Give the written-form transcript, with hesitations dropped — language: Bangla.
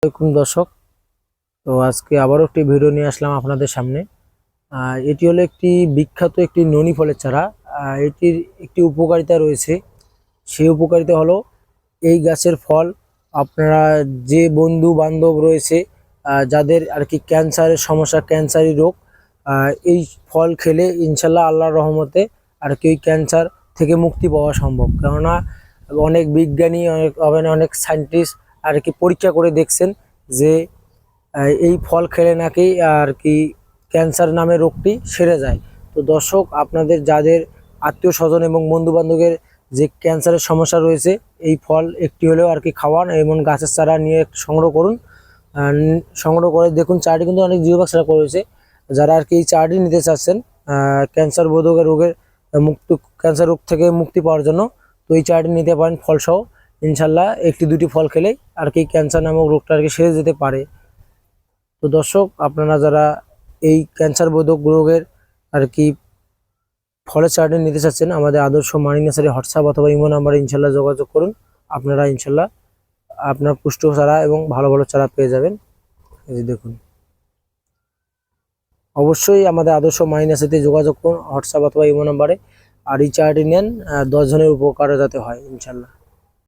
আসসালামু আলাইকুম দর্শক। তো আজকে আবারও একটি ভিডিও নিয়ে আসলাম আপনাদের সামনে। এটি হলো একটি বিখ্যাত একটি ননি ফলের চারা। এটির একটি উপকারিতা রয়েছে। সেই উপকারিতা হলো এই গাছের ফল আপনারা যে বন্ধু বান্ধব রয়েছে যাদের আর কি ক্যান্সারের সমস্যা, ক্যান্সারি রোগ, এই ফল খেলে ইনশাল্লাহ আল্লাহর রহমতে আর কি ওই ক্যান্সার থেকে মুক্তি পাওয়া সম্ভব। কেননা অনেক বিজ্ঞানী, অনেক সায়েন্টিস্ট আর কি পরীক্ষা করে দেখছেন যে এই ফল খেলে নাকি আর কি ক্যান্সার নামের রোগটি সেরে যায়। তো দর্শক, আপনাদের যাদের আত্মীয় স্বজন এবং বন্ধু বান্ধবের যে ক্যান্সারের সমস্যা রয়েছে, এই ফল একটি হলেও আর কি খাওয়ান এবং গাছের চারা নিয়ে সংগ্রহ করুন। সংগ্রহ করে দেখুন, চারাটি কিন্তু অনেক জিওবাক্স রাখা রয়েছে। যারা আর কি এই চারাটি নিতে চাচ্ছেন ক্যান্সার বোধক রোগের ক্যান্সার রোগ থেকে মুক্তি পাওয়ার জন্য, তো এই চারাটি নিতে পারেন ফলসহ। ইনশাল্লাহ একটি দুটি ফল খেলেই আর কি ক্যান্সার নামক রোগটা আর কি সেরে যেতে পারে। তো দর্শক, আপনারা যারা এই ক্যান্সার বোধক রোগের আর কি ফলের চারাটি নিতে চাচ্ছেন, আমাদের আদর্শ মানি নার্সারি হোয়াটসঅ্যাপ অথবা ইমো নাম্বারে ইনশাল্লাহ যোগাযোগ করুন। আপনারা ইনশাল্লাহ আপনার পুষ্ট চারা এবং ভালো ভালো চারা পেয়ে যাবেন। এই যে দেখুন, অবশ্যই আমাদের আদর্শ মানি নার্সারিতে যোগাযোগ করুন হোয়াটসঅ্যাপ অথবা ইমো নাম্বারে। আর এই চারাটি নেন, 10 জনের উপকার যাতে হয় ইনশাল্লাহ।